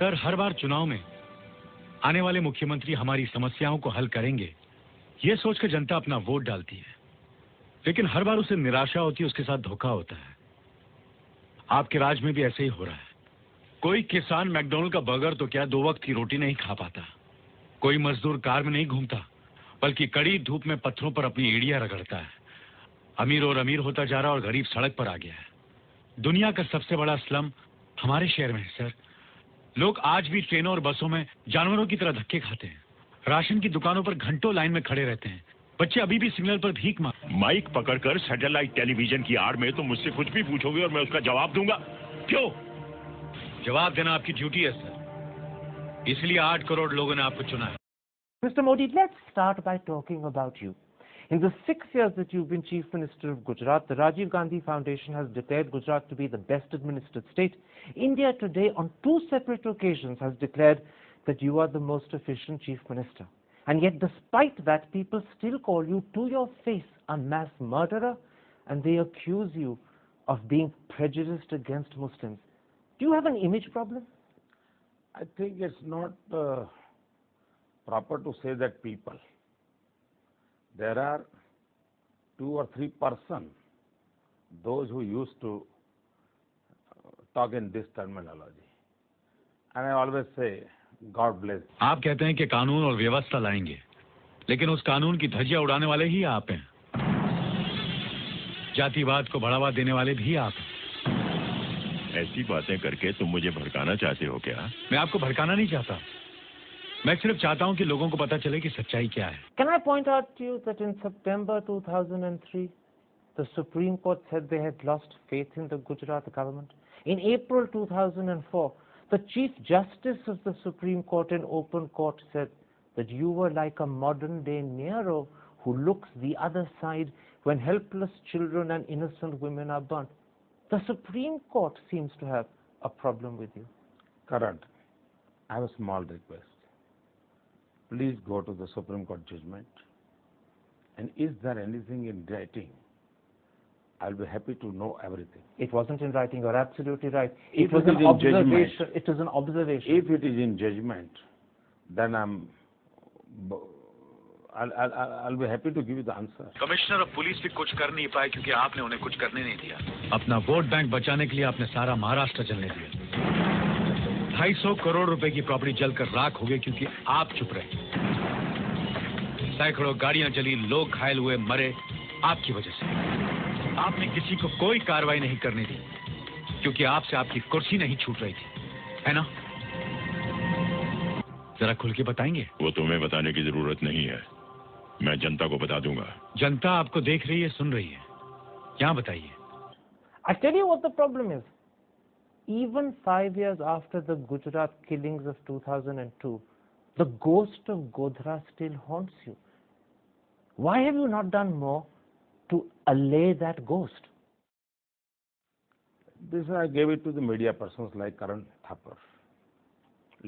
Sir, हर बार चुनाव में आने वाले मुख्यमंत्री हमारी समस्याओं को हल करेंगे, ये सोचकर जनता अपना वोट डालती है। लेकिन हर बार उसे निराशा होती है, उसके साथ धोखा होता है। आपके राज में भी ऐसे ही हो रहा है। कोई किसान मैकडॉनल्ड का बर्गर तो क्या 2 वक्त की रोटी नहीं खा पाता। कोई मजदूर कार में नहीं घूमता, बल्कि कड़ी धूप में पत्थरों पर अपनी एड़ियां रगड़ता है। अमीर और अमीर होता जा रहा और गरीब सड़क पर आ गया है। दुनिया का सबसे बड़ा स्लम हमारे शहर में है सर। लोग आज भी ट्रेनों और बसों में जानवरों की तरह धक्के खाते हैं। राशन की दुकानों पर घंटों लाइन में खड़े रहते हैं। बच्चे अभी भी सिग्नल पर भीख मांग। माइक पकड़कर सैटेलाइट टेलीविजन की आड़ में तो मुझसे कुछ भी पूछोगे और मैं उसका जवाब दूंगा। क्यों? जवाब देना आपकी ड्यूटी है सर, इसलिए 8 करोड़ लोगों ने आपको चुना है। Mr. Modi, let's start by talking about you. In the 6 years that you've been Chief Minister of Gujarat, the Rajiv Gandhi Foundation has declared Gujarat to be the best administered state. India Today, on 2 separate occasions, has declared that you are the most efficient Chief Minister. And yet, despite that, people still call you to your face a mass murderer, and they accuse you of being prejudiced against Muslims. Do you have an image problem? I think it's not proper to say that people. There are 2 or 3 persons, those who used to talk in this terminology. And I always say, God bless. आप कहते हैं कि कानून और व्यवस्था लाएंगे, लेकिन उस कानून की धज्जियां उड़ाने वाले ही आप हैं। जातिवाद को बढ़ावा देने वाले भी आप हैं। ऐसी बातें करके तुम मुझे भड़काना चाहते हो क्या? मैं आपको भड़काना नहीं चाहता, मैं सिर्फ चाहता हूं कि लोगों को पता चले कि सच्चाई क्या है। Can I point out to you that in September 2003, the Supreme Court said they had lost faith in the Gujarat government. In April 2004, the Chief Justice of the Supreme Court in open court said that you were like a modern-day Nero who looks the other side when helpless children and innocent women are burnt. The Supreme Court seems to have a problem with you. Karan, I have a small request. Please go to the Supreme Court judgment. And is there anything in writing? I'll be happy to know everything. It wasn't in writing. You're absolutely right. If It was it is an in observation. judgment. It was an observation. If it is in judgment, then I'll be happy to give you the answer. Commissioner of police भी कुछ कर नहीं पाए क्योंकि आपने उन्हें कुछ करने नहीं दिया। अपना वोट बैंक बचाने के लिए आपने सारा महाराष्ट्र जलने दिया। 250 करोड़ रुपए की प्रॉपर्टी जलकर राख हो गई क्योंकि आप चुप रहे। सैकड़ों गाड़ियां जली, लोग घायल हुए, मरे आपकी वजह से। आपने किसी को कोई कार्रवाई नहीं करने दी क्योंकि आपसे आपकी कुर्सी नहीं छूट रही थी, है ना? जरा खुल के बताएंगे। वो तुम्हें बताने की जरूरत नहीं है, मैं जनता को बता दूंगा। जनता आपको देख रही है, सुन रही है। क्या बताइए? I tell you what the problem is. Even 5 years after the Gujarat killings of 2002, the ghost of Godhra still haunts you. Why have you not done more to allay that ghost? This I gave it to the media persons like Karan Thapar.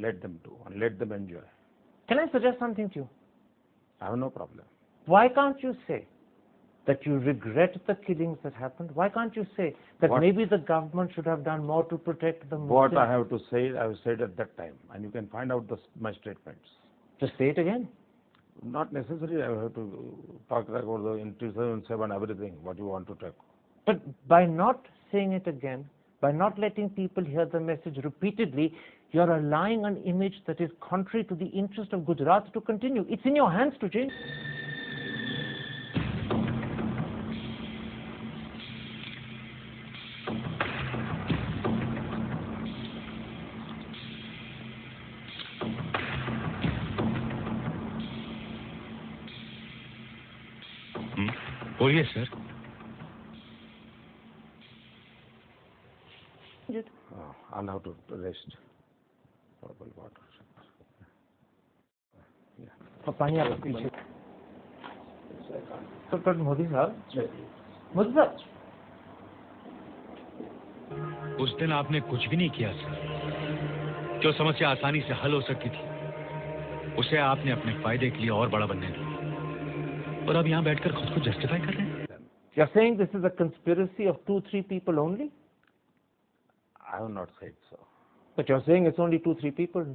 Let them do and let them enjoy. Can I suggest something to you? I have no problem. Why can't you say that you regret the killings that happened? Why can't you say that maybe the government should have done more to protect the Muslims? What I have to say, I have said at that time, and you can find out my statements. Just say it again. Not necessary. I have to talk about the in 2007 everything. What you want to talk? But by not saying it again, by not letting people hear the message repeatedly, you're allowing an image that is contrary to the interest of Gujarat to continue. It's in your hands to change. बोलिए sir. I'll have to rest. Purple water. पानी आप पीछे। तो मोदी साहब, मोदी साहब, उस दिन आपने कुछ भी नहीं किया सर। जो समस्या आसानी से हल हो सकती थी, उसे आपने अपने फायदे के लिए और बड़ा बनने दिया। और अब यहाँ बैठकर खुद को जस्टिफाई कर रहे हैं। You're saying this is a conspiracy of 2-3 people only? I have not said so. But you're saying it's only 2-3 people.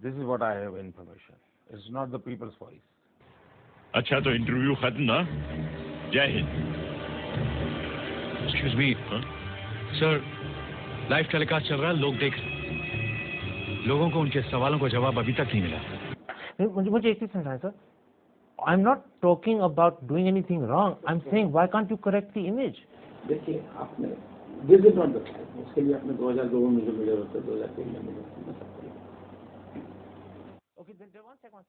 This is what I have information. It's not the people's voice. अच्छा तो interview खत्म ना? जय Hind. Excuse me हाँ? Sir, live telecast चल रहा है, लोग देख रहे हैं। लोगों को उनके सवालों का जवाब अभी तक नहीं मिला। मुझे एक चीज समझाएं sir. I am not talking about doing anything wrong, I am saying why can't you correct the image? देखिए आपने this is not the time, उसके लिए आपने 2002 में जो मिले होते 2003 में मिले। Okay, then one second.